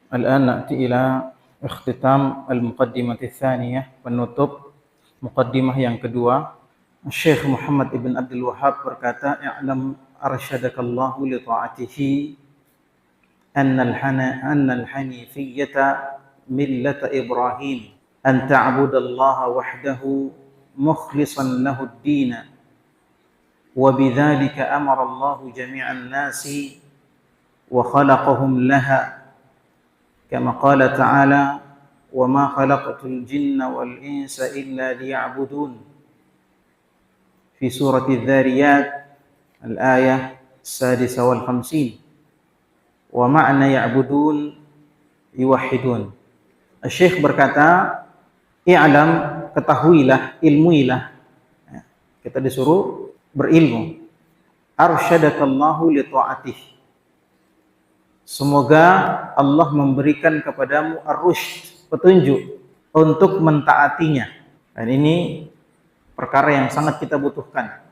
الآن نأتي إلى اختتام المقدمة الثانية penutup muqaddimah yang kedua. Syekh Muhammad ibn Abdul Wahhab berkata, "I'lam arsyadakallahu li ta'atihi anna al-hanifiyyata millata Ibrahim an ta'budallaha wahdahu mukhlishan lahu ad-din wa bidzalika amara Allahu jami'an nasi wa khalaqahum laha كما قال تعالى وما خلقت الجن والإنس إلا ليعبدون في سورة الذاريات الآية 56 ومعنى يعبدون يوحدون. Syekh berkata, i'lam, ketahuilah, ilmuilah. Kita disuruh berilmu. Arsyadakallahu li ta'atih. Semoga Allah memberikan kepadamu ar-rusyd, petunjuk untuk mentaatinya. Dan ini perkara yang sangat kita butuhkan.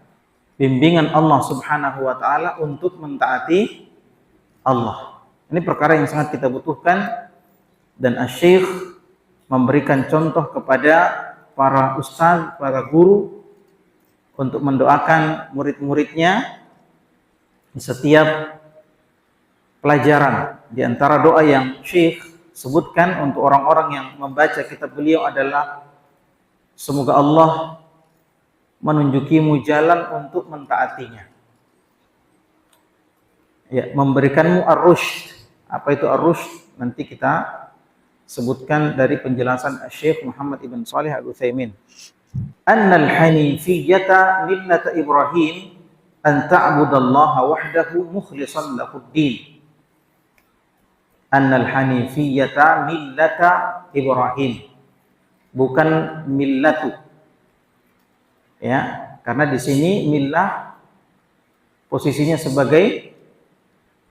Bimbingan Allah Subhanahu wa taala untuk mentaati Allah. Ini perkara yang sangat kita butuhkan, dan Asy-Syaikh memberikan contoh kepada para ustaz, para guru untuk mendoakan murid-muridnya di setiap pelajaran. Di antara doa yang Syekh sebutkan untuk orang-orang yang membaca kitab beliau adalah, semoga Allah menunjukimu jalan untuk mentaatinya. Ya, memberikanmu ar-rusyd. Apa itu ar-rusyd? Nanti kita sebutkan dari penjelasan Syekh Muhammad ibn Shalih Al-Utsaimin. Annal hanifiyyata millata Ibrahim an ta'budallaha wahdahu mukhlishan lahud-din. Annal hanifiyyata millata Ibrahim, bukan millatu. Ya, karena di sini millah posisinya sebagai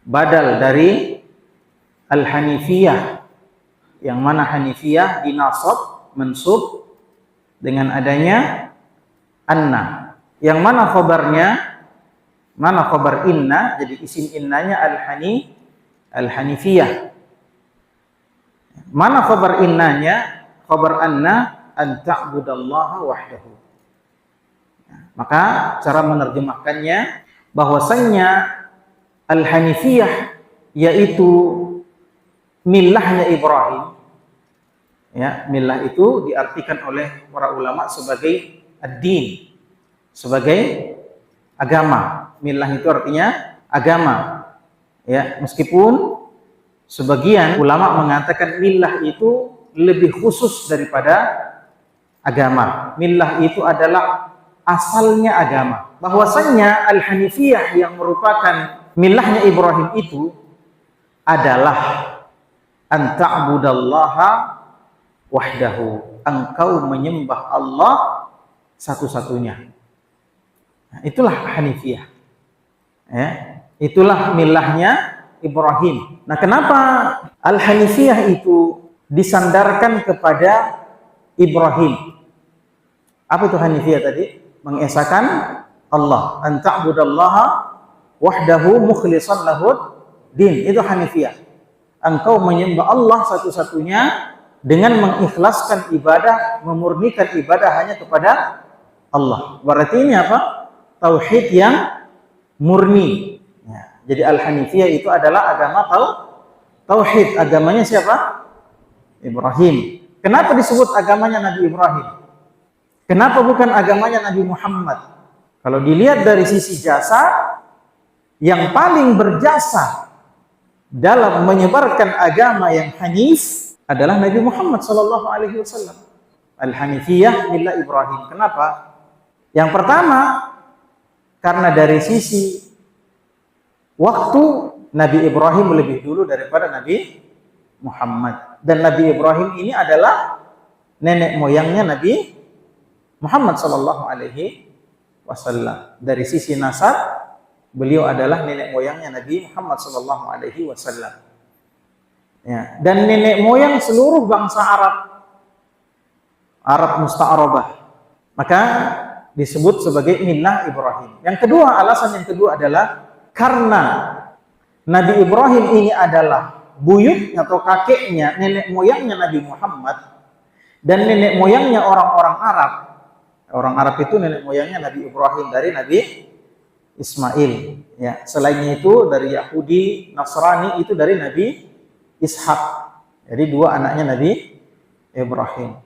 badal dari al-hanifiyah, yang mana hanifiyah dinasab mansub dengan adanya anna. Yang mana khabarnya? Mana khabar inna? Jadi isim innanya al-hanifiyah. Mana khabar innanya? Khabar anna an ta'budallaha wahdahu. Maka cara menerjemahkannya bahwasannya al-hanifiyah yaitu millahnya Ibrahim. Ya, millah itu diartikan oleh para ulama sebagai ad-din, sebagai agama. Millah itu artinya agama. Ya, meskipun sebagian ulama mengatakan millah itu lebih khusus daripada agama. Millah itu adalah asalnya agama. Bahwasannya al-hanifiyah yang merupakan millahnya Ibrahim itu adalah an ta'budallaha wahdahu. Engkau menyembah Allah satu-satunya. Nah, itulah hanifiyah. Ya, itulah millahnya Ibrahim. Nah, kenapa al-hanifiyah itu disandarkan kepada Ibrahim? Apa itu hanifiyah tadi? Mengesahkan Allah. An ta'budallaha wahdahu mukhlishan lahud din. Itu hanifiyah. Engkau menyembah Allah satu-satunya dengan mengikhlaskan ibadah, memurnikan ibadah hanya kepada Allah. Berarti ini apa? Tauhid yang murni. Jadi al-hanifiyah itu adalah agama tauhid. Agamanya siapa? Ibrahim. Kenapa disebut agamanya Nabi Ibrahim? Kenapa bukan agamanya Nabi Muhammad? Kalau dilihat dari sisi jasa, yang paling berjasa dalam menyebarkan agama yang hanif adalah Nabi Muhammad sallallahu alaihi wasallam. Al-hanifiyah millah Ibrahim. Kenapa? Yang pertama, karena dari sisi waktu Nabi Ibrahim lebih dulu daripada Nabi Muhammad. Dan Nabi Ibrahim ini adalah nenek moyangnya Nabi Muhammad sallallahu alaihi wasallam. Dari sisi nasab, beliau adalah nenek moyangnya Nabi Muhammad sallallahu alaihi wasallam. Ya, dan nenek moyang seluruh bangsa Arab musta'arabah. Maka disebut sebagai millah Ibrahim. Yang kedua, alasan yang kedua adalah karena Nabi Ibrahim ini adalah buyutnya atau kakeknya, nenek moyangnya Nabi Muhammad dan nenek moyangnya orang-orang Arab. Orang Arab itu nenek moyangnya Nabi Ibrahim dari Nabi Ismail. Ya, selainnya itu dari Yahudi, Nasrani itu dari Nabi Ishak. Jadi dua anaknya Nabi Ibrahim.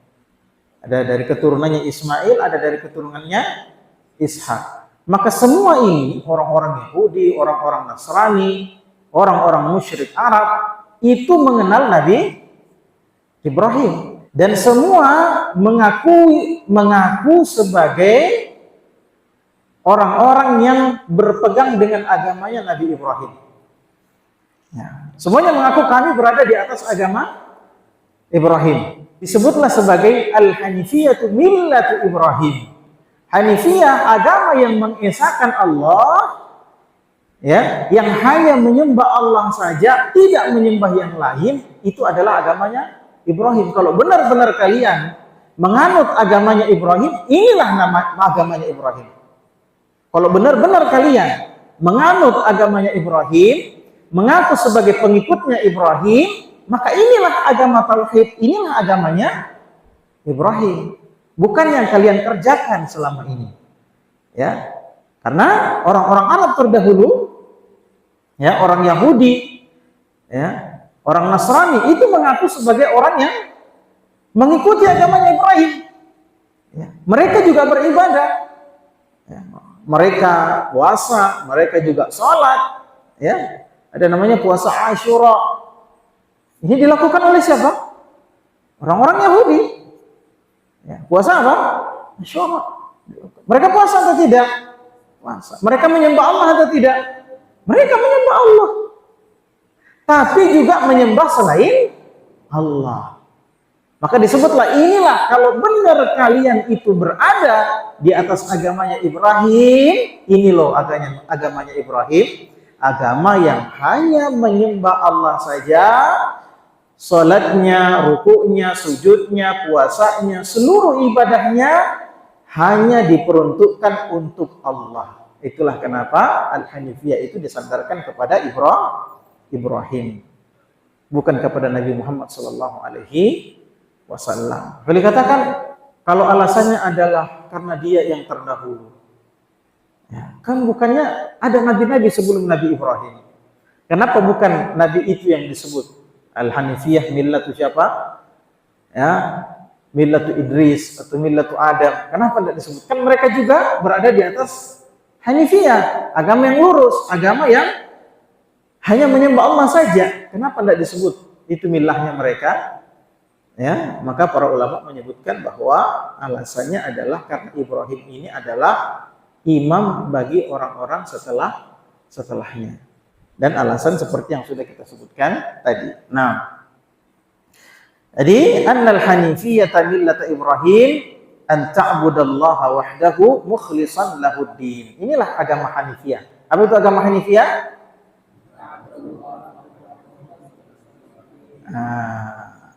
Ada dari keturunannya Ismail, ada dari keturunannya Ishak. Maka semua ini orang-orang Yahudi, orang-orang Nasrani, orang-orang musyrik Arab itu mengenal Nabi Ibrahim dan semua mengaku sebagai orang-orang yang berpegang dengan agamanya Nabi Ibrahim. Ya, semuanya mengaku kami berada di atas agama Ibrahim. Disebutlah sebagai Al-Hanifiyatu Millatu Ibrahim. Hanifiyah, agama yang mengesahkan Allah, ya, yang hanya menyembah Allah saja, tidak menyembah yang lain, itu adalah agamanya Ibrahim. Kalau benar-benar kalian menganut agamanya Ibrahim, inilah nama agamanya Ibrahim. Kalau benar-benar kalian menganut agamanya Ibrahim, mengaku sebagai pengikutnya Ibrahim, maka inilah agama tauhid, inilah agamanya Ibrahim. Bukan yang kalian kerjakan selama ini. Ya. Karena orang-orang Arab terdahulu, ya, orang Yahudi, ya, orang Nasrani itu mengaku sebagai orang yang mengikuti agamanya Ibrahim. Ya. Mereka juga beribadah. Ya. Mereka puasa, mereka juga sholat. Ya. Ada namanya puasa Asyura. Ini dilakukan oleh siapa? Orang-orang Yahudi. Ya, puasa apa? Asyura. Mereka puasa atau tidak? Puasa. Mereka menyembah Allah atau tidak? Mereka menyembah Allah. Tapi juga menyembah selain Allah. Maka disebutlah inilah kalau benar kalian itu berada di atas agamanya Ibrahim, ini loh agamanya Ibrahim, agama yang hanya menyembah Allah saja. Salatnya, rukuknya, sujudnya, puasanya, seluruh ibadahnya hanya diperuntukkan untuk Allah. Itulah kenapa Al-Hanifiyah itu disandarkan kepada Ibrahim, bukan kepada Nabi Muhammad SAW. Boleh katakan kalau alasannya adalah karena dia yang terdahulu. Ya, kan bukannya ada nabi-nabi sebelum Nabi Ibrahim? Kenapa bukan nabi itu yang disebut? Al-Hanifiyah millatu siapa? Ya, millatu Idris atau millatu Adam. Kenapa tidak disebutkan? Mereka juga berada di atas Hanifiyah, agama yang lurus, agama yang hanya menyembah Allah saja. Kenapa tidak disebut itu milahnya mereka? Ya, maka para ulama menyebutkan bahwa alasannya adalah karena Ibrahim ini adalah imam bagi orang-orang setelahnya. Dan alasan seperti yang sudah kita sebutkan tadi. Nah, jadi annal hanifiyyata millata Ibrahim an ta'budallaha wahdahu mukhlishan lahuddin. Inilah agama Hanifiyah. Apa itu agama Hanifiyah?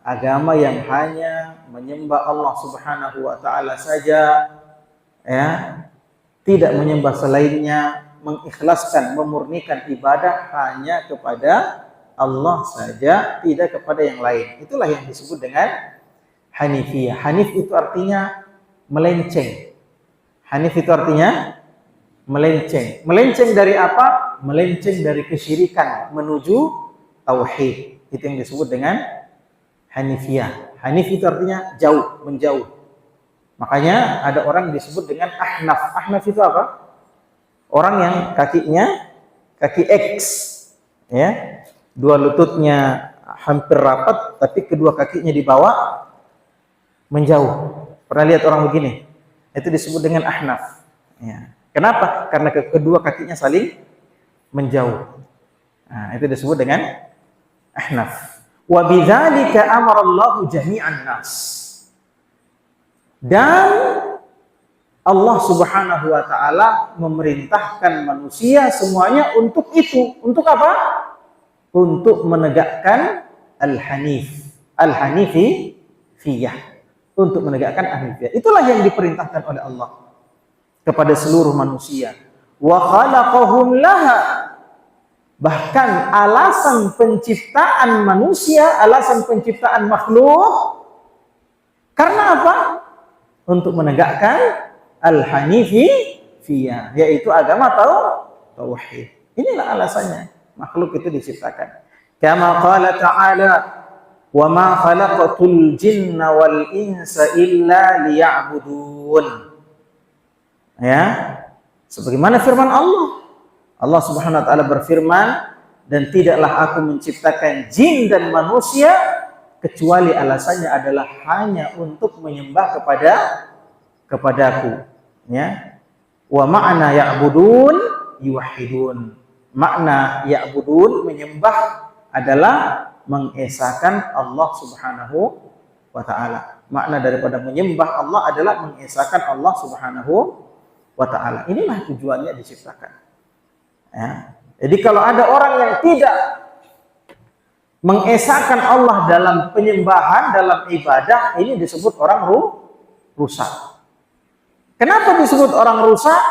Agama yang hanya menyembah Allah Subhanahu wa taala saja, ya, tidak menyembah selainnya, mengikhlaskan, memurnikan ibadah hanya kepada Allah saja, tidak kepada yang lain. Itulah yang disebut dengan Hanifiyah. Hanif itu artinya melenceng. Hanif itu artinya melenceng. Melenceng dari apa? Melenceng dari kesyirikan menuju tauhid. Itu yang disebut dengan Hanifiyah. Hanif itu artinya jauh, menjauh. Makanya ada orang disebut dengan Ahnaf. Ahnaf itu apa? Orang yang kakinya kaki X, ya, dua lututnya hampir rapat, tapi kedua kakinya di bawah menjauh. Pernah lihat orang begini? Itu disebut dengan Ahnaf. Ya. Kenapa? Karena kedua kakinya saling menjauh. Nah, itu disebut dengan Ahnaf. Wa bidzalika amarallahu jami'an nas. Dan Allah Subhanahu wa taala memerintahkan manusia semuanya untuk itu. Untuk apa? Untuk menegakkan al-hanif. Al-hanifiyah. Untuk menegakkan al-hanifiyah. Itulah yang diperintahkan oleh Allah kepada seluruh manusia. Wa khalaqahum laha. Bahkan alasan penciptaan manusia, alasan penciptaan makhluk, karena apa? Untuk menegakkan al-hanifiyah, yaitu agama tauhid. Inilah alasannya makhluk itu diciptakan. Kama qala ta'ala, "Wa ma khalaqatul jinna wal insa illa liya'budun." Ya, sebagaimana firman Allah. Allah Subhanahu wa taala berfirman, "Dan tidaklah aku menciptakan jin dan manusia kecuali alasannya adalah hanya untuk menyembah kepadaku." Ya. Wa ma'na ya'budun yuwahhidun. Makna ya'budun, menyembah, adalah mengesahkan Allah Subhanahu wa taala. Makna daripada menyembah Allah adalah mengesahkan Allah Subhanahu wa taala. Inilah tujuannya diciptakan. Ya. Jadi kalau ada orang yang tidak mengesahkan Allah dalam penyembahan, dalam ibadah, ini disebut orang rusak. Kenapa disebut orang rusak?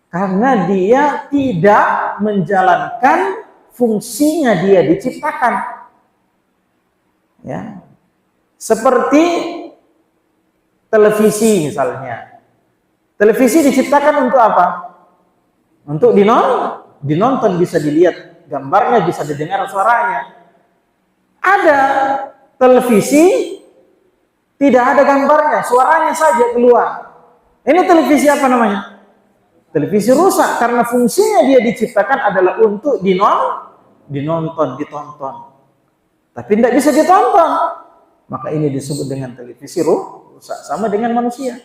Karena dia tidak menjalankan fungsinya dia diciptakan. Ya. Seperti televisi misalnya. Televisi diciptakan untuk apa? Untuk dinonton, bisa dilihat gambarnya, bisa didengar suaranya. Ada televisi tidak ada gambarnya, suaranya saja keluar. Ini televisi apa namanya? Televisi rusak, karena fungsinya dia diciptakan adalah untuk ditonton. Tapi tidak bisa ditonton. Maka ini disebut dengan televisi rusak. Sama dengan manusia.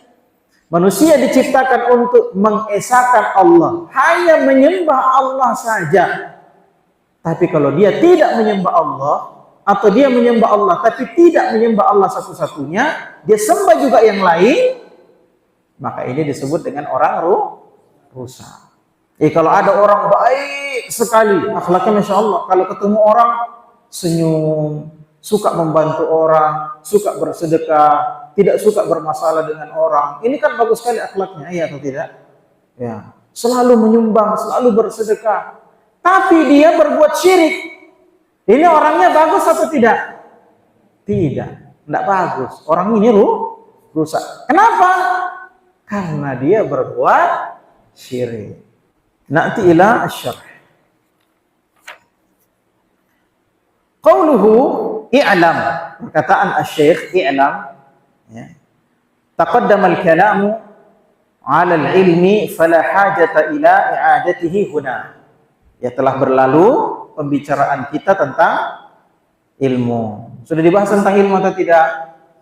Manusia diciptakan untuk mengesahkan Allah, hanya menyembah Allah saja. Tapi kalau dia tidak menyembah Allah, atau dia menyembah Allah tapi tidak menyembah Allah satu-satunya, dia sembah juga yang lain, maka ini disebut dengan orang rusak. Kalau ada orang baik sekali, akhlaknya Masya Allah, kalau ketemu orang senyum, suka membantu orang, suka bersedekah, tidak suka bermasalah dengan orang. Ini kan bagus sekali akhlaknya, iya atau tidak? Ya, selalu menyumbang, selalu bersedekah. Tapi dia berbuat syirik. Ini orangnya bagus atau tidak? Tidak, tidak bagus. Orang ini rusak. Kenapa? Karena dia berbuat syirik. Na'ti ila asy-syarh. Qauluhu i'lam, perkataan asy-syekh i'lam. Ya. Taqaddama al-kalamu 'ala al-ilmi fala hajata ila i'adatihi huna. Ya, telah berlalu pembicaraan kita tentang ilmu. Sudah dibahas tentang ilmu atau tidak?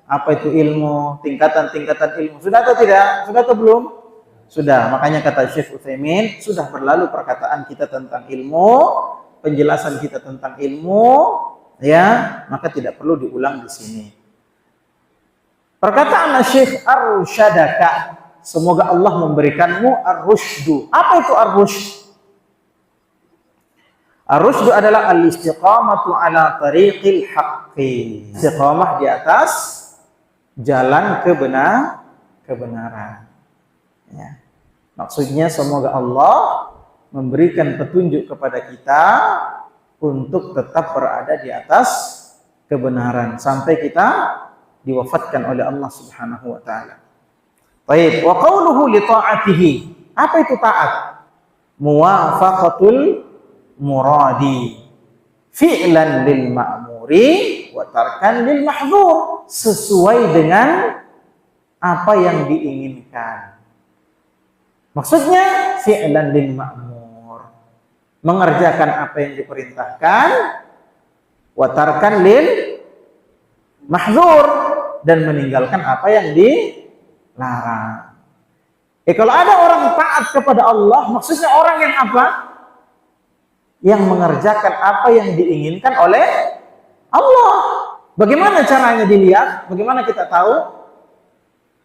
Apa itu ilmu? Tingkatan-tingkatan ilmu. Sudah atau tidak? Sudah atau belum? Sudah. Makanya kata Syekh Utsaimin, sudah berlalu perkataan kita tentang ilmu, penjelasan kita tentang ilmu, ya, maka tidak perlu diulang di sini. Perkataan Syekh ar-rusyadaka, semoga Allah memberikanmu ar-rusydu. Apa itu ar-rusyd? Ar-rusydu adalah al-istiqamatu ala tariqil haqqi. Istiqamah di atas jalan kebenaran. Ya. Maksudnya semoga Allah memberikan petunjuk kepada kita untuk tetap berada di atas kebenaran sampai kita diwafatkan oleh Allah Subhanahu wa taala. Baik, wa qauluhu li ta'atihi. Apa itu taat? Muwafaqatul muradi, fi'lan lil ma'muri wa tarkan lil mahdzur, sesuai dengan apa yang diinginkan. Maksudnya fi'lan lil ma'mur, mengerjakan apa yang diperintahkan, wa tarkan lil mahdzur, dan meninggalkan apa yang dilarang. Kalau ada orang taat kepada Allah, maksudnya orang yang apa? Yang mengerjakan apa yang diinginkan oleh Allah. Bagaimana caranya dilihat? Bagaimana kita tahu?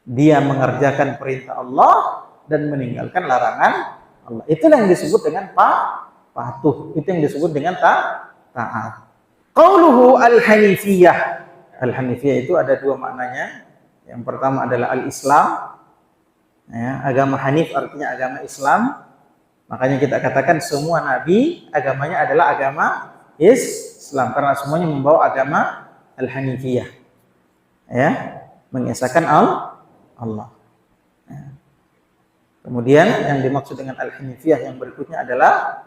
Dia mengerjakan perintah Allah dan meninggalkan larangan Allah. Itulah yang disebut dengan patuh. Itu yang disebut dengan taat. Qauluhu al-hanifiyah. Al-hanifiyah itu ada dua maknanya. Yang pertama adalah al-Islam. Ya, agama Hanif artinya agama Islam. Makanya kita katakan semua nabi agamanya adalah agama Islam karena semuanya membawa agama Al-Hanifiyah. Ya, mengesahkan Allah. Ya. Kemudian yang dimaksud dengan Al-Hanifiyah yang berikutnya adalah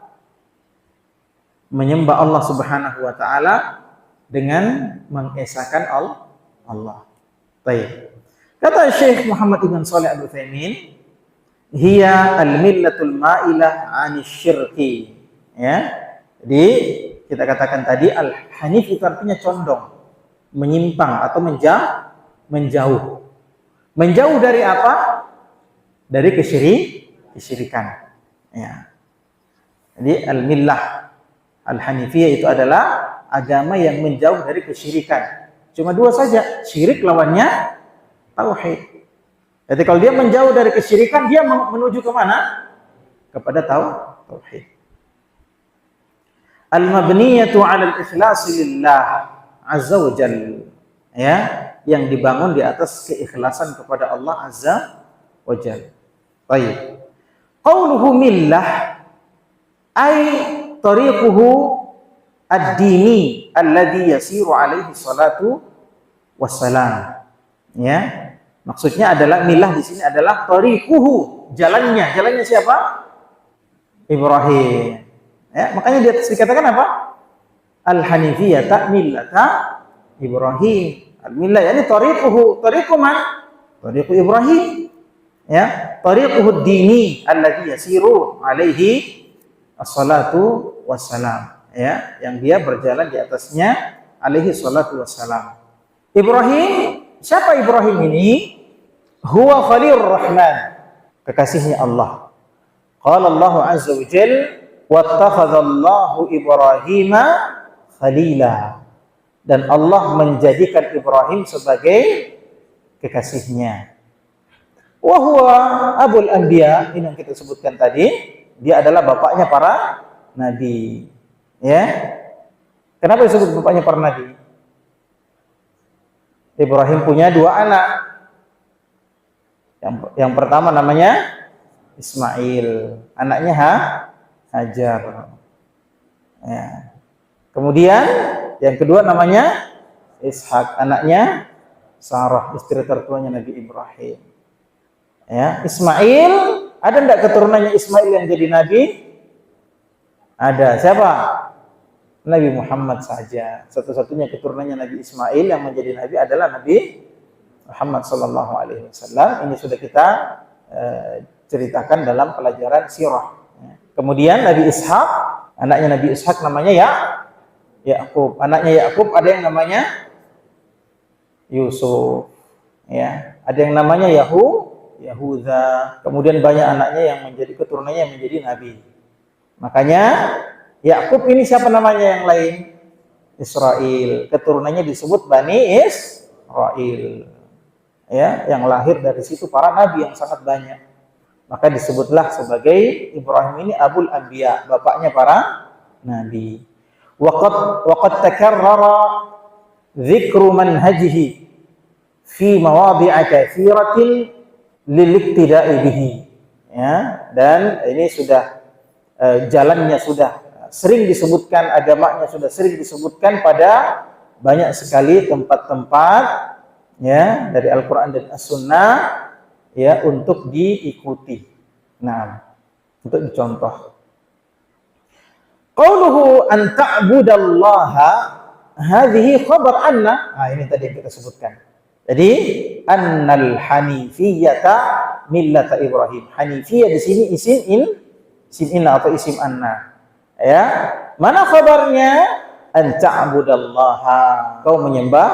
menyembah Allah Subhanahu wa taala dengan mengesahkan Allah. Baik. Kata Syekh Muhammad Ibn Shalih Al-Utsaimin, hiya al-millatul ma'ilah 'anil syirki. Ya. Jadi kita katakan tadi al-hanif itu artinya condong, menyimpang atau menjauh. Menjauh dari apa? Dari kesyirikan. Ya. Jadi al-millah al-hanifiyah itu adalah agama yang menjauh dari kesyirikan. Cuma dua saja, syirik lawannya tauhid. Jadi kalau dia menjauh dari kesyirikan, dia menuju ke mana? Kepada tauhid. Al-mabniyatu 'ala al-ikhlas lillah azza wa jalla. Ya, yang dibangun di atas keikhlasan kepada Allah azza wa jalla. Baik. Qauluhu millah ay tariquhu ad-dini alladhi yasiru alaihi salatu wassalam. Ya. Maksudnya adalah millah di sini adalah tariquhu, jalannya. Jalannya siapa? Ibrahim. Ya, makanya di atas dikatakan apa? Al-hanifiyata millata Ibrahim. Al-millah yani tariquhu, tariqu man? Tariqu Ibrahim. Ya, tariquhu ad-dini alladhi yasiru alaihi as-salatu wassalam. Ya, yang dia berjalan di atasnya alaihi salatu wassalam. Ibrahim, siapa Ibrahim ini? Huwa Khalilur Rahman, kekasihnya Allah. Qala Allah azza wa jalla, wattakhadallahu Ibrahima khalila. Dan Allah menjadikan Ibrahim sebagai kekasihnya. Wa huwa abul anbiya, ini yang kita sebutkan tadi, dia adalah bapaknya para nabi. Ya. Kenapa disebut bapaknya para nabi? Ibrahim punya dua anak. Yang pertama namanya Ismail, anaknya Hajar. Ya. Kemudian yang kedua namanya Ishak, anaknya Sarah, istri tertuanya Nabi Ibrahim. Ya, Ismail, ada enggak keturunannya Ismail yang jadi nabi? Ada. Siapa? Nabi Muhammad saja. Satu-satunya keturunannya Nabi Ismail yang menjadi nabi adalah Nabi Muhammad sallallahu alaihi wasallam. Ini sudah kita ceritakan dalam pelajaran sirah. Kemudian Nabi Ishak, anaknya Nabi Ishak namanya Yakub. Anaknya Yakub ada yang namanya Yusuf. Ya, ada yang namanya Yahuda. Kemudian banyak anaknya yang menjadi keturunannya yang menjadi nabi. Makanya Yakub ini siapa namanya yang lain? Israel. Keturunannya disebut Bani Israel. Ya, yang lahir dari situ para nabi yang sangat banyak. Maka disebutlah sebagai Ibrahim ini Abul Anbiya, bapaknya para nabi. Waqad takarrara dzikru manhajihi fi mawadhi'a katsiratin lil-iktida'i bihi. Ya, dan ini sudah jalannya sudah sering disebutkan, agamanya sudah sering disebutkan pada banyak sekali tempat-tempat ya dari Al-Qur'an dan As-Sunnah ya untuk diikuti. Nah, untuk dicontoh. Qauluhu an ta'budallaha hadhihi khabar anna. Nah, ini tadi yang kita sebutkan. Jadi annal hanifiyata millata Ibrahim. Hanifiyah di sini isim inna atau isim anna. Ya, mana khabarnya? An ta'budallaha, kau menyembah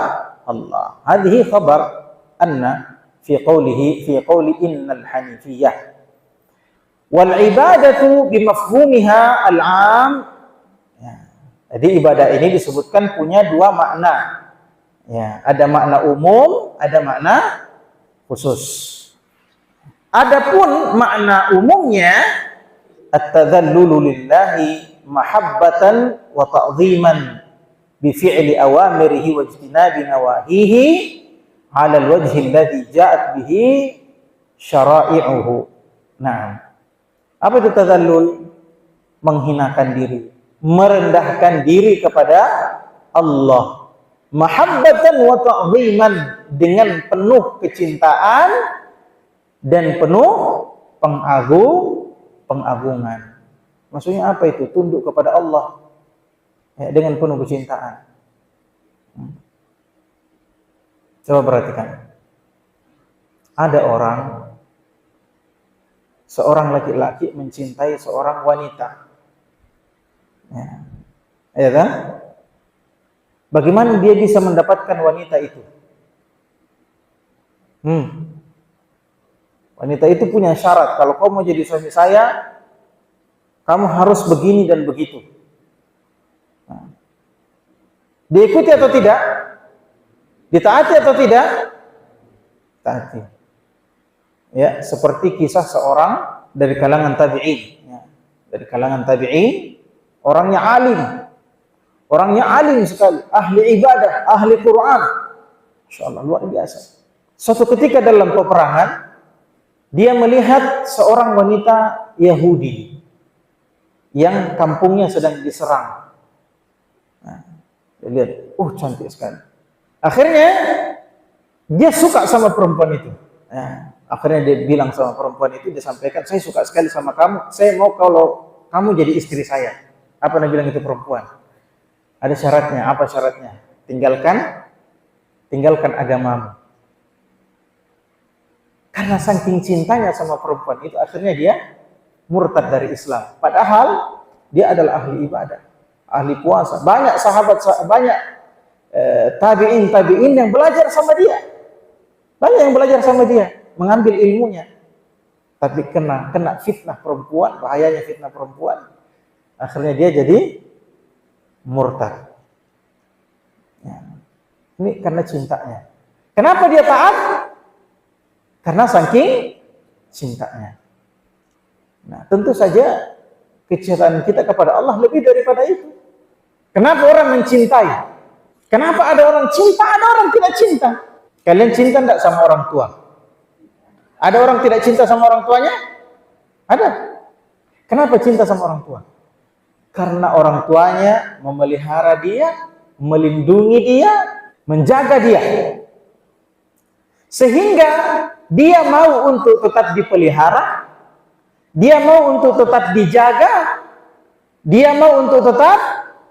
Allah. Hadhihi khabar anna fi qawli innal hanifiyah. Wal ibadatu bimafhumiha al-'am. Ya. Jadi ibadah ini disebutkan punya dua makna. Ya, ada makna umum, ada makna khusus. Adapun makna umumnya at-tadhallulu lillahi mahabbatan wa ta'dhiman bi fi'li awamirihi wa ijtinabi nawahihi 'ala al-wajhi alladhi ja'at bihi syara'i'uhu. Nah, Apa itu tadallul? Menghinakan diri, merendahkan diri kepada Allah. Mahabbatan wa ta'ziman, dengan penuh kecintaan dan penuh pengagungan. Maksudnya apa itu? Tunduk kepada Allah ya, dengan penuh kecintaan. Coba perhatikan. Ada seorang laki-laki mencintai seorang wanita. Ya kan? Bagaimana dia bisa mendapatkan wanita itu? Wanita itu punya syarat. Kalau kau mau jadi suami saya, kamu harus begini dan begitu. Diikuti atau tidak? Ditaati atau tidak? Taati. Ya, seperti kisah seorang dari kalangan tabi'in. Ya, dari kalangan tabi'in, orangnya alim sekali, ahli ibadah, ahli Quran. Insyaallah luar biasa. Suatu ketika dalam peperangan, dia melihat seorang wanita Yahudi yang kampungnya sedang diserang. Nah, dia lihat, cantik sekali. Akhirnya dia suka sama perempuan itu. Nah, akhirnya dia bilang sama perempuan itu, dia sampaikan, saya suka sekali sama kamu, saya mau kalau kamu jadi istri saya. Apa yang bilang itu perempuan? Ada syaratnya. Apa syaratnya? Tinggalkan agamamu. Karena saking cintanya sama perempuan itu, akhirnya dia murtad dari Islam. Padahal dia adalah ahli ibadah, ahli puasa. Banyak sahabat, banyak tabi'in yang belajar sama dia. Banyak yang belajar sama dia, mengambil ilmunya. Tapi kena fitnah perempuan, bahayanya fitnah perempuan. Akhirnya dia jadi murtad. Ya. Ini karena cintanya. Kenapa dia taat? Karena saking cintanya. Nah, tentu saja kecintaan kita kepada Allah lebih daripada itu. Kenapa orang mencintai? Kenapa ada orang cinta, ada orang tidak cinta? Kalian cinta enggak sama orang tua? Ada orang tidak cinta sama orang tuanya? Ada. Kenapa cinta sama orang tua? Karena orang tuanya memelihara dia, melindungi dia, menjaga dia. Sehingga dia mau untuk tetap dipelihara, dia mau untuk tetap dijaga, dia mau untuk tetap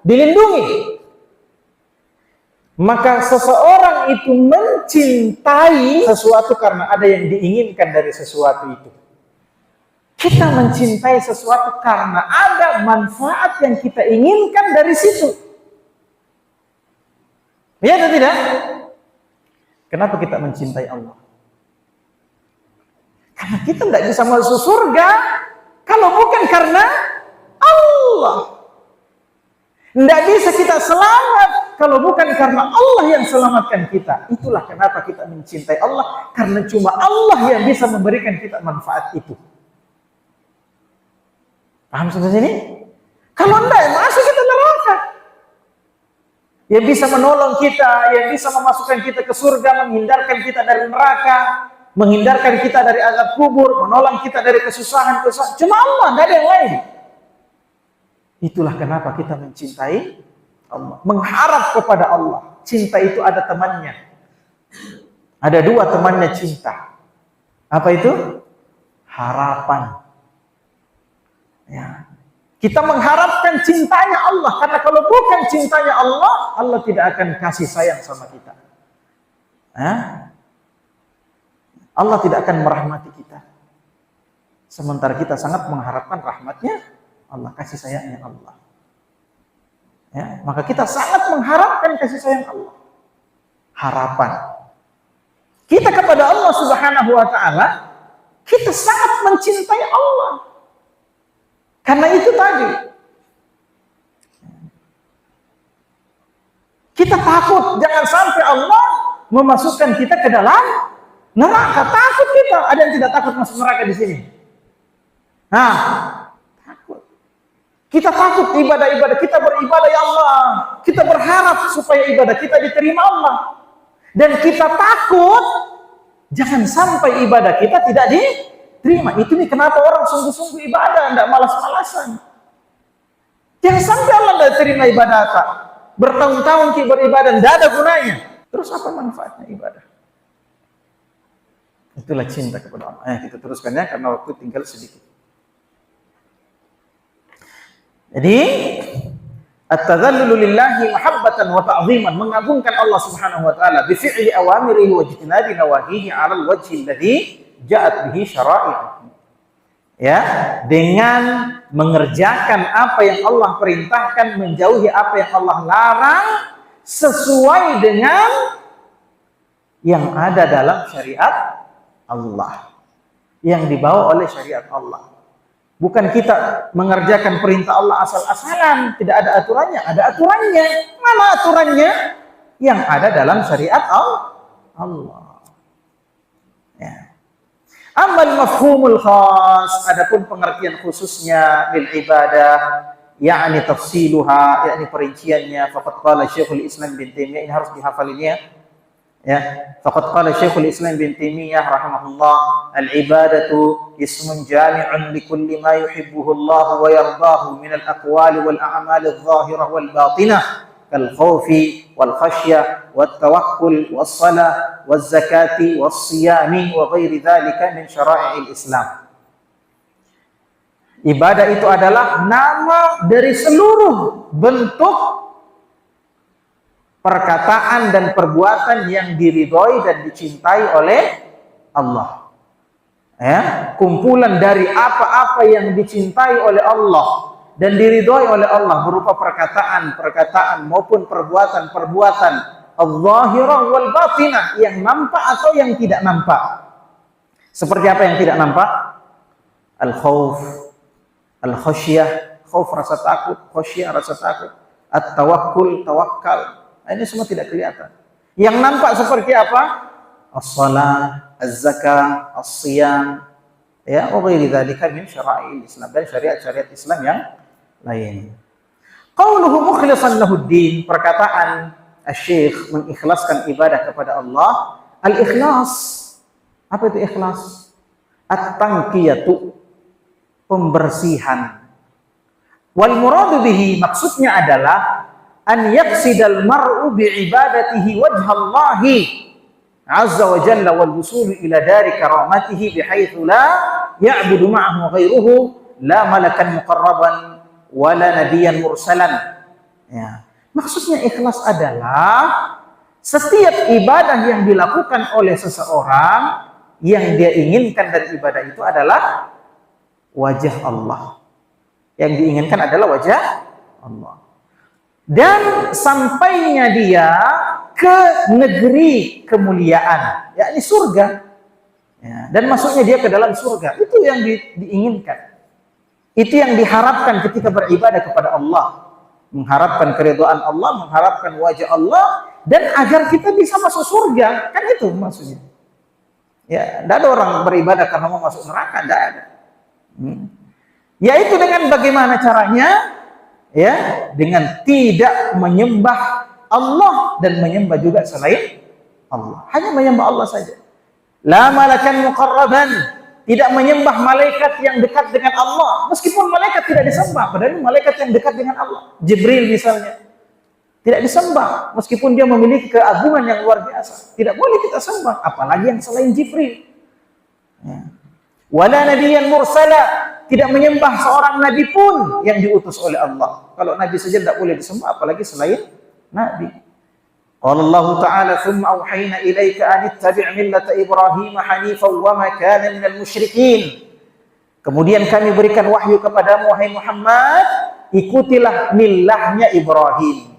dilindungi. Maka seseorang itu mencintai sesuatu karena ada yang diinginkan dari sesuatu itu. Kita mencintai sesuatu karena ada manfaat yang kita inginkan dari situ. Ya atau tidak? Kenapa kita mencintai Allah? Karena kita tidak bisa masuk surga kalau bukan karena Allah. Tidak bisa kita selamat kalau bukan karena Allah yang selamatkan kita. Itulah kenapa kita mencintai Allah, karena cuma Allah yang bisa memberikan kita manfaat itu. Paham sampai sini? Kalau tidak, masuk kita neraka. Yang bisa menolong kita, yang bisa memasukkan kita ke surga, menghindarkan kita dari neraka, menghindarkan kita dari azab kubur, menolong kita dari kesusahan. Cuma Allah, tidak ada yang lain. Itulah kenapa kita mencintai Allah, mengharap kepada Allah. Cinta itu ada temannya. Ada dua temannya cinta. Apa itu? Harapan. Ya. Kita mengharapkan cintanya Allah, karena kalau bukan cintanya Allah, Allah tidak akan kasih sayang sama kita. Allah tidak akan merahmati kita. Sementara kita sangat mengharapkan rahmatnya Allah, kasih sayangnya Allah. Ya, maka kita sangat mengharapkan kasih sayang Allah. Harapan kita kepada Allah Subhanahu wa ta'ala, kita sangat mencintai Allah. Karena itu tadi, kita takut jangan sampai Allah memasukkan kita ke dalam neraka. Takut kita. Ada yang tidak takut masuk neraka di sini? Takut. Kita takut ibadah-ibadah kita beribadah ya Allah. Kita berharap supaya ibadah kita diterima Allah. Dan kita takut jangan sampai ibadah kita tidak diterima. terima. Itu nih kenapa orang sungguh-sungguh ibadah, tidak malas-malasan. Jangan sampai Allah tidak terima ibadah tak. Bertahun-tahun kita beribadah, tidak ada gunanya. Terus apa manfaatnya ibadah? Itulah cinta kepada Allah. Kita teruskan ya, karena waktu tinggal sedikit. Jadi, at-tadhallulu lillahi mahabbatan wa ta'ziman, mengagungkan Allah Subhanahu wa taala bi fi'li awamirihi wa ijtinabi nawahihi 'ala al-wajhi alladhi ja'at bihi syara'i'uhu. Ya, dengan mengerjakan apa yang Allah perintahkan, menjauhi apa yang Allah larang sesuai dengan yang ada dalam syariat Allah, yang dibawa oleh syariat Allah. Bukan kita mengerjakan perintah Allah asal-asalan, tidak ada aturannya. Ada aturannya. Mana aturannya? Yang ada dalam syariat Allah. Ya. Amal mafhumul khas, adapun pengertian khususnya lil ibadah, yakni tafsiluha, yakni perinciannya. Faqad qala Syekhul Islam bin Taimiyah, ini harus dihafal ini ya. Ya, faqad qala Syekhul Islam bin Taimiyah rahimahullah, al-ibadatu ismun jami'un li kulli ma yuhibbuhu Allah wa yardahu min al-aqwali wal a'mali adh-dhahirah wal batinah kal khawfi wal khasyah wat tawakkul was salah waz zakati was siyami wa ghairi dhalika min syara'i'il Islam. Ibadah itu adalah nama dari seluruh bentuk perkataan dan perbuatan yang diridhoi dan dicintai oleh Allah. Ya, kumpulan dari apa-apa yang dicintai oleh Allah dan diridhoi oleh Allah berupa perkataan maupun perbuatan-perbuatan al-zahirah wal batinah, yang nampak atau yang tidak nampak. Seperti apa yang tidak nampak? Al-khauf, al-khasyah, khauf rasa takut, khasyah rasa takut, at-tawakkul, tawakkal. Ini semua tidak kelihatan. Yang nampak seperti apa? As-salah, az-zakah, as-siyam, ya, wa ghairi dzalika min syara'il Islam, dan syariat-syariat Islam yang lain. Qauluhu mukhlishan lahud-din, perkataan asy-syekh mengikhlaskan ibadah kepada Allah. Al-ikhlas, apa itu ikhlas? At-tanqiyatu, pembersihan. Wal muradu bihi, maksudnya adalah an yaqsidal mar'u bi'ibadatihi wajhallahi azza wa jalla wal wusulu ila dari karamatihi bihaitsu la ya'budu ma'ahu ghairuhu la malakan muqarraban wala nabiyyan mursalan. Ya. Maksudnya ikhlas adalah setiap ibadah yang dilakukan oleh seseorang, yang dia inginkan dari ibadah itu adalah wajah Allah. Yang diinginkan adalah wajah Allah. Dan sampainya dia ke negeri kemuliaan, yakni surga. Ya, dan masuknya dia ke dalam surga. Itu yang diinginkan. Itu yang diharapkan ketika beribadah kepada Allah. Mengharapkan keridhaan Allah, mengharapkan wajah Allah, dan agar kita bisa masuk surga. Kan itu maksudnya. Ya, tidak ada orang beribadah karena mau masuk neraka, tidak ada. Yaitu dengan bagaimana caranya? Ya, dengan tidak menyembah Allah dan menyembah juga selain Allah. Hanya menyembah Allah saja. La malakan muqarraban, tidak menyembah malaikat yang dekat dengan Allah. Meskipun malaikat tidak disembah, padahal malaikat yang dekat dengan Allah. Jibril misalnya, tidak disembah meskipun dia memiliki keagungan yang luar biasa. Tidak boleh kita sembah, apalagi yang selain Jibril. Ya. Wala nabiyyan mursala, tidak menyembah seorang nabi pun yang diutus oleh Allah. Kalau nabi saja tidak boleh disembah, apalagi selain nabi. Qala Allah Ta'ala, "Tsumma awhayna ilaika an ittabi' millata Ibrahim hanifan wa ma kana minal musyrikin." Kemudian kami berikan wahyu kepadamu, wahai Muhammad, ikutilah millahnya Ibrahim.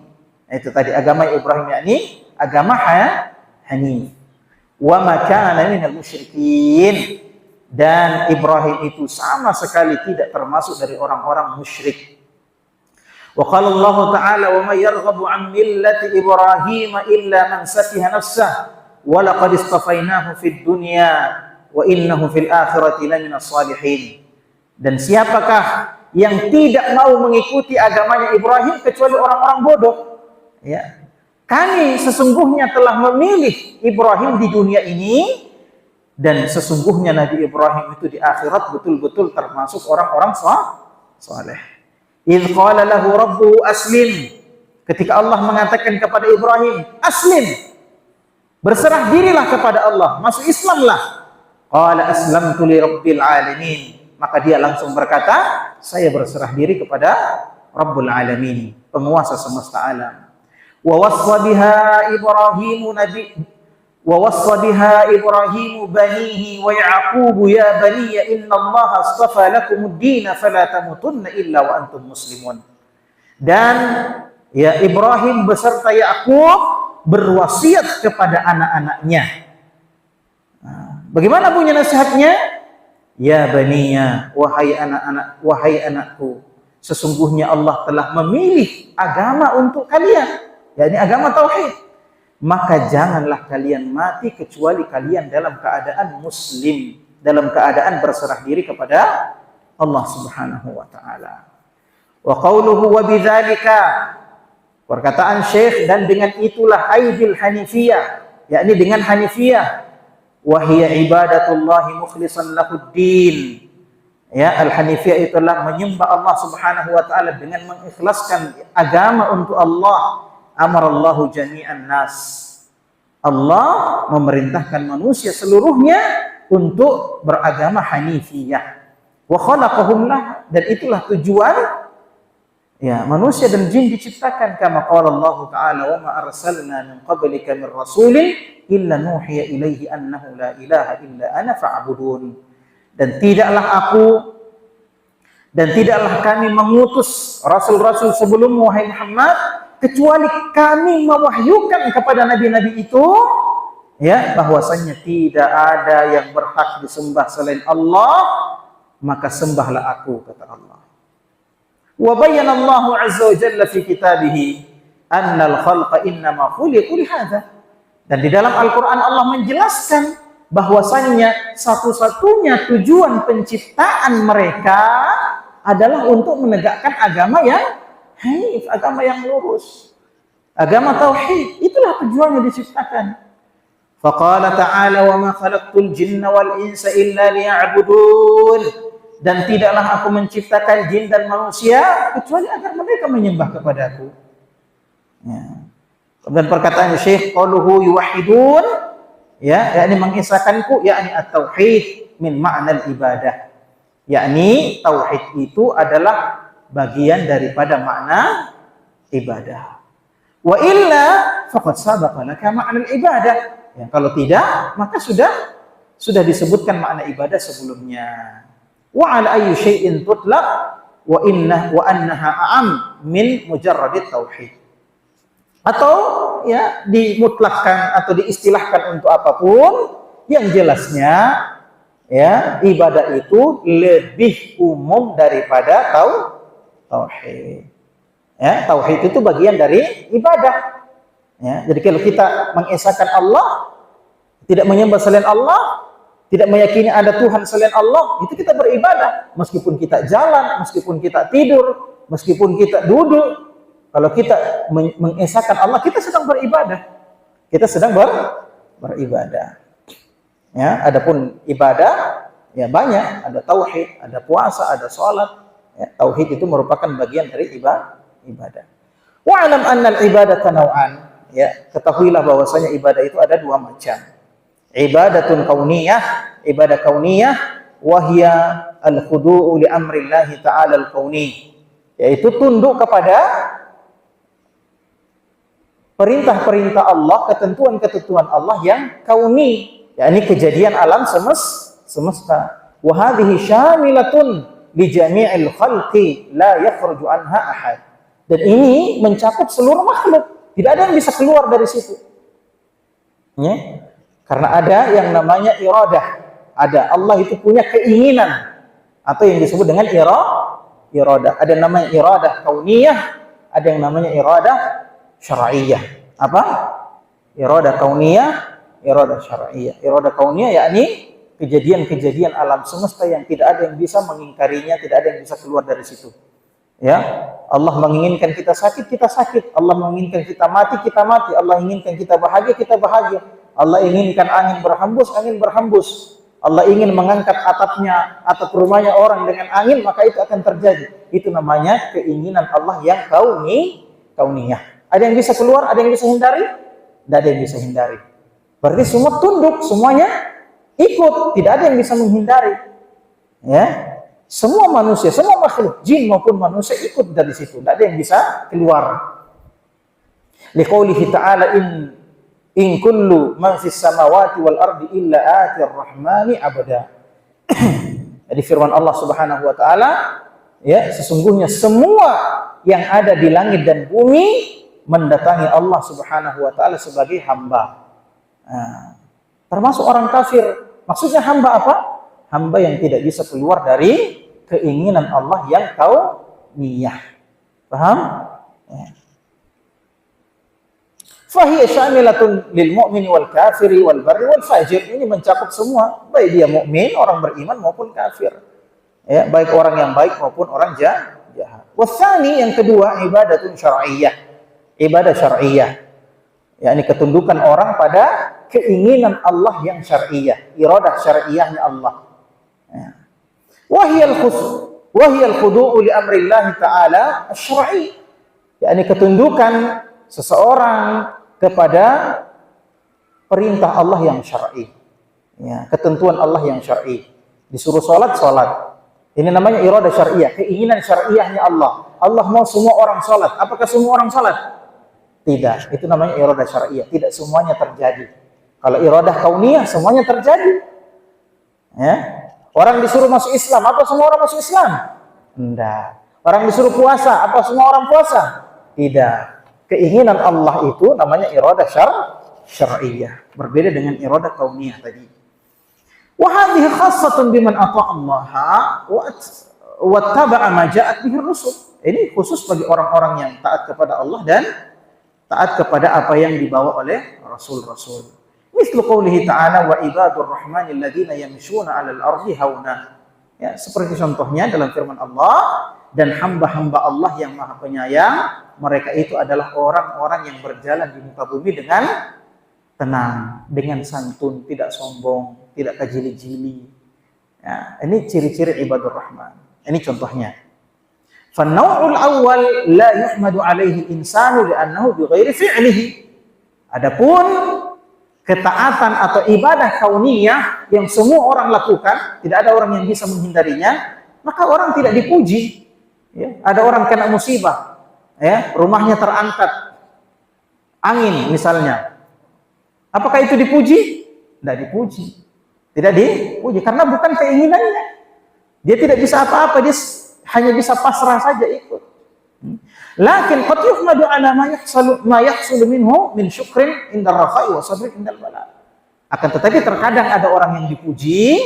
Itu tadi agama Ibrahim, yakni agama hanif. Wa ma kana minal musyrikin. Dan Ibrahim itu sama sekali tidak termasuk dari orang-orang musyrik. Wa qala Allah Ta'ala, "Wa may yarghabu 'an millati Ibrahim illa man safiha nafsahu wa laqad istafainahu fid dunya wa innahu fil akhirati laminas salihin." Dan siapakah yang tidak mau mengikuti agamanya Ibrahim kecuali orang-orang bodoh? Ya. Kami sesungguhnya telah memilih Ibrahim di dunia ini, Dan sesungguhnya Nabi Ibrahim itu di akhirat betul-betul termasuk orang-orang saleh. Idz qala lahu rabbuhu aslim. Ketika Allah mengatakan kepada Ibrahim, aslim. Berserah dirilah kepada Allah, masuk Islamlah. Qala aslamtu li rabbil alamin. Maka dia langsung berkata, saya berserah diri kepada Rabbul Alamin, penguasa semesta alam. Wa wassa biha Ibrahimu banihi wa Yaqubu ya baniya innallaha astafa lakumud din fala tamutunna illa wa antum muslimun. Dan ya Ibrahim beserta Yakub berwasiat kepada anak-anaknya. Bagaimana bunyi nasihatnya? Ya baniya, wahai anakku, sesungguhnya Allah telah memilih agama untuk kalian, yakni agama tauhid. Maka janganlah kalian mati kecuali kalian dalam keadaan muslim, dalam keadaan berserah diri kepada Allah Subhanahu wa taala. Wa qauluhu wa bidzalika, perkataan Syekh, dan dengan itulah aidil hanifiyah, yakni dengan hanifiyah, wa hiya ibadatullahi mukhlishan lahuddin. Ya, al-hanifiyah itulah menyembah Allah Subhanahu wa taala dengan mengikhlaskan agama untuk Allah. Amarallahu jami'an nas. Allah memerintahkan manusia seluruhnya untuk beragama hanifiyah. Wa khalaqahum lah, dan itulah tujuan ya manusia dan jin diciptakan, kama qala Allah taala wa ma arsalna min qablika min rasulin illa nuhiya ilaihi annahu la ilaha illa ana fa'budun. Dan tidaklah kami mengutus rasul-rasul sebelum wahai Muhammad kecuali kami mewahyukan kepada nabi-nabi itu ya bahwasanya tidak ada yang berhak disembah selain Allah, maka sembahlah aku, kata Allah. Wa bayyana Allah azza wa jalla fi kitabih anna al-khalqa innama khuliqu li hadza. Dan di dalam Al-Qur'an Allah menjelaskan bahwasanya satu-satunya tujuan penciptaan mereka adalah untuk menegakkan agama yang hanif, agama yang lurus, agama tauhid. Itulah tujuannya diciptakan. Faqala ta'ala wa ma khalaqtul jinna wal insa illa liya'budun. Dan tidaklah aku menciptakan jin dan manusia kecuali agar mereka menyembah kepadaku. Ya. Dan perkataan Syekh qauluhu yuwahhidun, ya, yakni mengisahkanku, yakni at-tauhid min ma'nal ibadah. Yakni tauhid itu adalah bagian daripada makna ibadah. Wa illa faqad sabaqa laka ma'nal ibadah. Ya, kalau tidak, maka sudah disebutkan makna ibadah sebelumnya. Wa ala ayyi syai'in tutlaq wa annaha a'am min mujarradit tauhid. Atau ya dimutlakkan atau diistilahkan untuk apapun, yang jelasnya ya ibadah itu lebih umum daripada tauhid. Ya, tauhid itu bagian dari ibadah. Ya, jadi kalau kita mengesahkan Allah, tidak menyembah selain Allah, tidak meyakini ada Tuhan selain Allah, itu kita beribadah. Meskipun kita jalan, meskipun kita tidur, meskipun kita duduk, kalau kita mengesahkan Allah, kita sedang beribadah. Kita sedang beribadah. Ya, adapun ibadah ya banyak, ada tauhid, ada puasa, ada sholat. Ya, tauhid itu merupakan bagian dari ibadah. Wa alam anna al-ibadata naw'an. Ya, ketahuilah bahwasanya ibadah itu ada dua macam. Ibadatun kauniyah, ibadah kauniyah, wa hiya al-khudu'u li amrillahi ta'ala al-kauni. Yaitu tunduk kepada perintah-perintah Allah, ketentuan-ketentuan Allah yang kauni, yakni kejadian alam semesta. Wa hadhihi syamilatun li jami'il khalqi la yakhruju anha ahad. Dan ini mencakup seluruh makhluk, tidak ada yang bisa keluar dari situ. Ya? Karena ada yang namanya iradah. Ada, Allah itu punya keinginan atau yang disebut dengan iradah. Ada yang namanya iradah kauniyah, ada yang namanya iradah syar'iyyah. Apa? Iradah kauniyah, iradah syar'iyyah. Iradah kauniyah yakni kejadian-kejadian alam semesta yang tidak ada yang bisa mengingkarinya, tidak ada yang bisa keluar dari situ. Ya, Allah menginginkan kita sakit, kita sakit. Allah menginginkan kita mati, kita mati. Allah inginkan kita bahagia, kita bahagia. Allah inginkan angin berhembus, angin berhembus. Allah ingin mengangkat atapnya, atap rumahnya orang dengan angin, maka itu akan terjadi. Itu namanya keinginan Allah yang kauniyah. Ada yang bisa keluar, ada yang bisa hindari? Tidak ada yang bisa hindari. Berarti semua tunduk, semuanya ikut. Tidak ada yang bisa menghindari. Ya, semua manusia, semua makhluk, jin maupun manusia ikut dari situ. Tidak ada yang bisa keluar. Liqaulihi ta'ala in kullu man fis samawati wal ardi illa atir rahmani abada. Jadi firman Allah Subhanahu wa taala, ya, sesungguhnya semua yang ada di langit dan bumi mendatangi Allah Subhanahu wa taala sebagai hamba. Termasuk orang kafir. Maksudnya hamba apa? Hamba yang tidak bisa keluar dari keinginan Allah yang kauniyah. Paham? Ya. Fahiya syamilatun lil mu'mini wal kafiri wal barri wal fajir. Ini mencakup semua, baik dia mukmin, orang beriman maupun kafir. Ya, baik orang yang baik maupun orang jahat. Wasani, yang kedua, ibadatun syar'iyyah. Ibadah syar'iyyah. Yakni ketundukan orang pada keinginan Allah yang syar'iyyah, iradah syar'iyyahnya Allah. Ya. Wahiyal khudu'u li amrillah ta'ala asy-syar'i. Yakni ketundukan seseorang kepada perintah Allah yang syar'i. Ya, ketentuan Allah yang syar'i. Disuruh salat, salat. Ini namanya iradah syar'iyyah, keinginan syar'iyyahnya Allah. Allah mau semua orang salat. Apakah semua orang salat? Tidak. Itu namanya iradah syar'iyyah. Tidak semuanya terjadi. Kalau iradah kauniyah semuanya terjadi. Ya. Orang disuruh masuk Islam, apa semua orang masuk Islam? Tidak. Orang disuruh puasa, apa semua orang puasa? Tidak. Keinginan Allah itu namanya iradah syar'iyyah. Berbeda dengan iradah kauniyah tadi. Wa hadhihi khassatun biman ata'allaha wa taba'a ma ja'at bihi rusul. Ini khusus bagi orang-orang yang taat kepada Allah dan taat kepada apa yang dibawa oleh rasul-rasul. Mislu qoulihi ta'ala wa ibadur rahmanil ladzina yamshuna 'alal ardi hauna. Ya, seperti contohnya dalam firman Allah, dan hamba-hamba Allah yang Maha Penyayang, mereka itu adalah orang-orang yang berjalan di muka bumi dengan tenang, dengan santun, tidak sombong, tidak kejili-jili. Ya, ini ciri-ciri ibadur rahman. Ini contohnya. Fan-naw'ul awwal la yuhmadu 'alaihi al-insanu li'annahu bighairi fi'lihi. Adapun ketaatan atau ibadah kauniyah yang semua orang lakukan, tidak ada orang yang bisa menghindarinya, maka orang tidak dipuji. Ya, ada orang kena musibah, ya, rumahnya terangkat angin misalnya. Apakah itu dipuji? Tidak dipuji. Tidak dipuji karena bukan keinginannya. Dia tidak bisa apa-apa, dia hanya bisa pasrah saja ikut. Lakin qad yuhmadu ala ma yahsulu minhu min syukrin indar rafa'i wa sabrin indal bala. Akan tetapi terkadang ada orang yang dipuji.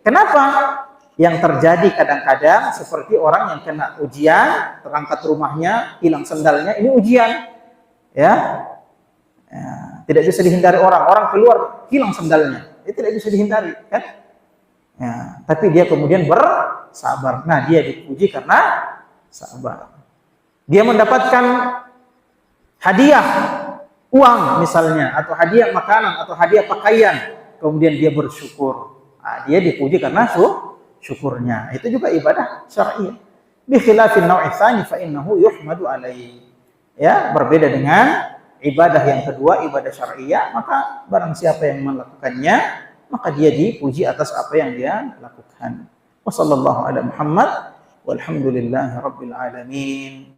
Kenapa? Yang terjadi kadang-kadang seperti orang yang kena ujian, terangkat rumahnya, hilang sendalnya, ini ujian. Ya. Ya, tidak bisa dihindari orang. Orang keluar hilang sendalnya. Itu tidak bisa dihindari, kan? Ya, tapi dia kemudian bersabar. Nah, dia dipuji karena sabar. Dia mendapatkan hadiah uang misalnya, atau hadiah makanan, atau hadiah pakaian, kemudian dia bersyukur. Nah, dia dipuji karena syukurnya. Itu juga ibadah syar'iyyah. Bi khilafin naw'i tsani fa innahu yuhmadu alaihi. Ya, berbeda dengan ibadah yang kedua, ibadah syar'iyyah, maka barang siapa yang melakukannya, maka dia dipuji atas apa yang dia lakukan. Wassallallahu ala Muhammad walhamdulillahi rabbil alamin.